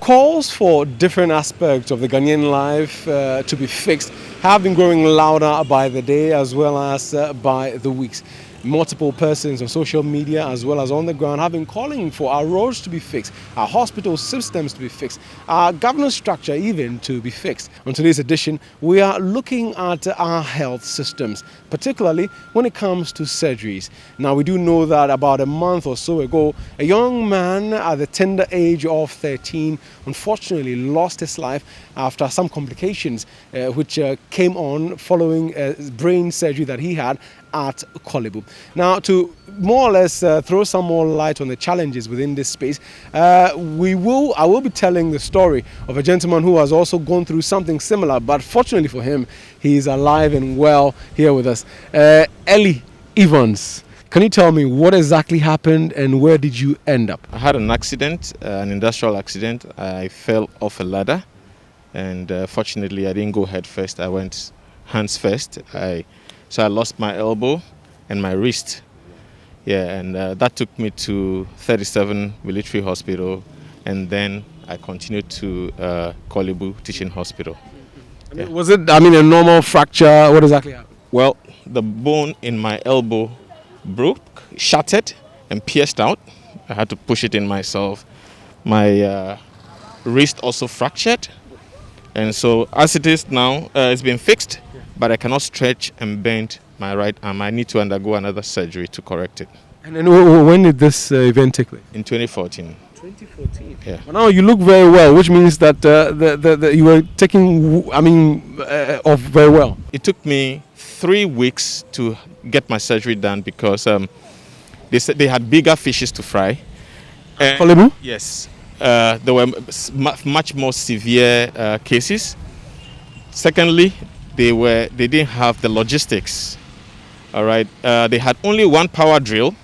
calls for different aspects of the Ghanaian life to be fixed have been growing louder by the day as well as by the weeks. Multiple persons on social media as well as on the ground have been calling for our roads to be fixed, our hospital systems to be fixed, our governance structure even to be fixed. On today's edition, we are looking at our health systems, particularly when it comes to surgeries. Now, we do know that about a month or so ago, a young man at the tender age of 13 unfortunately lost his life after some complications which came on following brain surgery that he had at Korle Bu. Now, to more or less throw some more light on the challenges within this space, I will be telling the story of a gentleman who has also gone through something similar, but fortunately for him, he is alive and well here with us. Eli Evans, can you tell me what exactly happened and where did you end up? I had an accident, an industrial accident. I fell off a ladder, and fortunately I didn't go head first. I went hands first. So I lost my elbow and my wrist. Yeah, and that took me to 37 Military Hospital, and then I continued to Korle Bu Teaching Hospital. Yeah. Was it, a normal fracture? What exactly happened? Well, the bone in my elbow broke, shattered, and pierced out. I had to push it in myself. My wrist also fractured, and so as it is now, it's been fixed. But I cannot stretch and bend my right arm. I need to undergo another surgery to correct it. And then when did this event take place? In 2014. 2014? Yeah. Well, now you look very well, which means that you were taking, off very well. It took me 3 weeks to get my surgery done because they said they had bigger fishes to fry. Korle Bu? Yes. There were much more severe cases. Secondly, they didn't have the logistics. All right, they had only one power drill,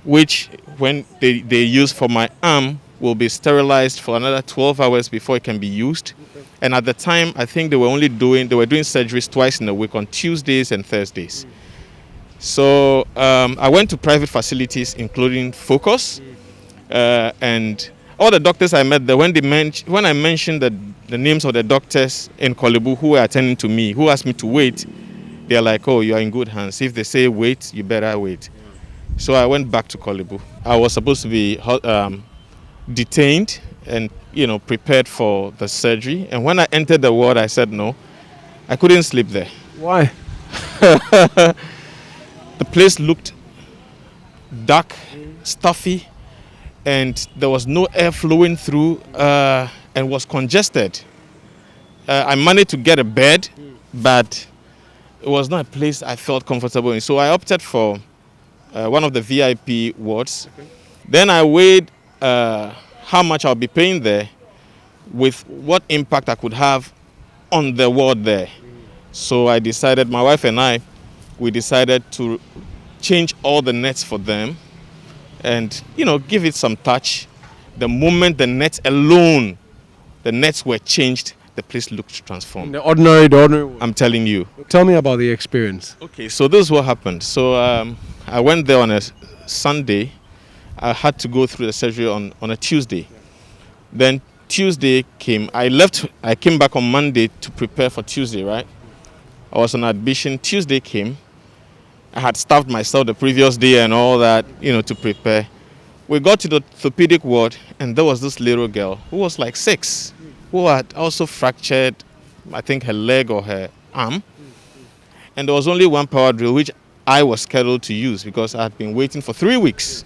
which when they use for my arm will be sterilized for another 12 hours before it can be used. Okay. And at the time, I think they were doing surgeries twice in a week on Tuesdays and Thursdays. So I went to private facilities, including Focus, and all the doctors I met there, when I mentioned the names of the doctors in Korle Bu who were attending to me, who asked me to wait, they're like, oh, you are in good hands. If they say wait, you better wait. So I went back to Korle Bu. I was supposed to be detained and prepared for the surgery. And when I entered the ward, I said no. I couldn't sleep there. Why? The place looked dark, stuffy, and there was no air flowing through and was congested. I managed to get a bed, but it was not a place I felt comfortable in. So I opted for one of the VIP wards. Okay. Then I weighed how much I'll be paying there with what impact I could have on the ward there. So I decided, my wife and I, we decided to change all the nets for them and give it some touch. The moment the nets were changed, the place looked transformed. The ordinary. I'm telling you. Tell me about the experience. Okay, so this is what happened. So I went there on a Sunday. I had to go through the surgery on a Tuesday. Then Tuesday came. I came back on Monday to prepare for Tuesday, right? I was on admission. Tuesday came. I had starved myself the previous day and all that, to prepare. We got to the orthopedic ward, and there was this little girl who was like 6, who had also fractured, I think, her leg or her arm. And there was only one power drill, which I was scheduled to use because I had been waiting for 3 weeks.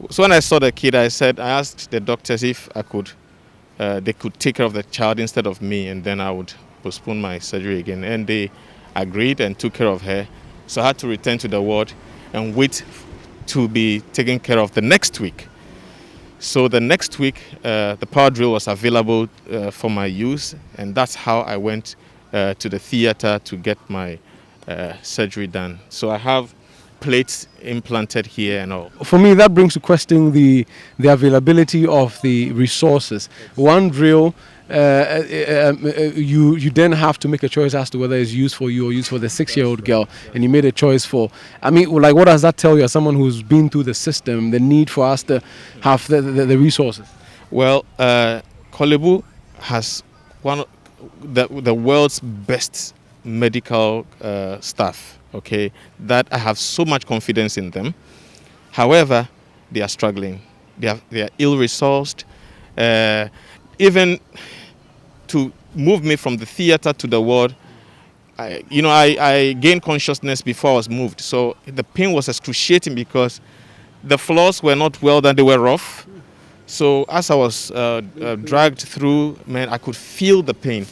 So when I saw the kid, I asked the doctors if they could take care of the child instead of me, and then I would postpone my surgery again. And they agreed and took care of her. So I had to return to the ward and wait to be taken care of the next week. So the next week, the power drill was available for my use, and that's how I went to the theater to get my surgery done. So I have plates implanted here and all. For me, that brings to question the availability of the resources. One drill, you then have to make a choice as to whether it's used for you or used for the 6-year-old girl, and you made a choice for. What does that tell you as someone who's been through the system, the need for us to have the resources? Well, Korle Bu has one of the world's best medical staff. Okay, that I have so much confidence in them. However, they are struggling. They are ill-resourced. Even to move me from the theater to the ward, I gained consciousness before I was moved. So the pain was excruciating because the floors were not well done, they were rough. So as I was dragged through, man, I could feel the pain.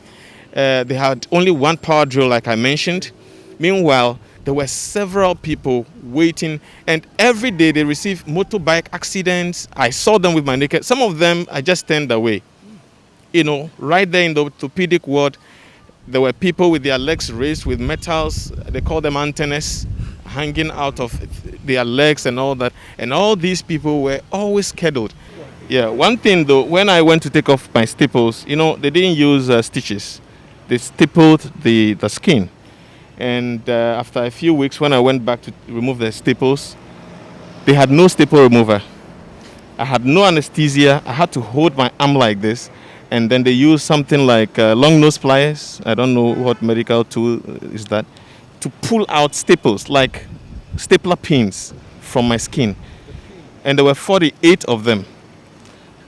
They had only one power drill, like I mentioned. Meanwhile, there were several people waiting, and every day they receive motorbike accidents. I saw them with my naked. Some of them I just turned away. Right there in the orthopedic ward, there were people with their legs raised with metals. They call them antennas, hanging out of their legs and all that. And all these people were always scheduled. Yeah, one thing though, when I went to take off my staples, they didn't use stitches. They stapled the skin. And after a few weeks, when I went back to remove the staples, they had no staple remover. I had no anesthesia. I had to hold my arm like this. And then they used something like long nose pliers. I don't know what medical tool is that, to pull out staples, like stapler pins from my skin. And there were 48 of them.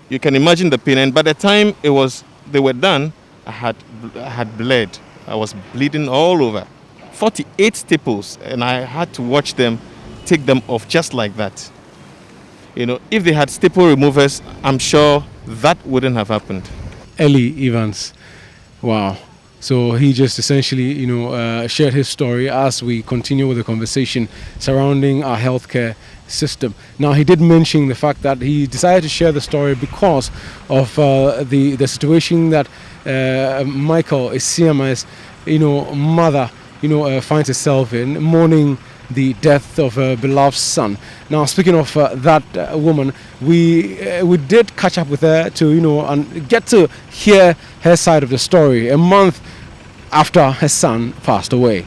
You can imagine the pain. And by the time they were done, I had bled. I was bleeding all over. 48 staples, and I had to watch them take them off just like that. If they had staple removers, I'm sure that wouldn't have happened. Ellie Evans. Wow. So he just essentially, shared his story as we continue with the conversation surrounding our healthcare system. Now, he did mention the fact that he decided to share the story because of the situation that Michael, is CMI's, mother, finds herself in, mourning the death of her beloved son. Now, speaking of that woman, we did catch up with her to and get to hear her side of the story a month after her son passed away.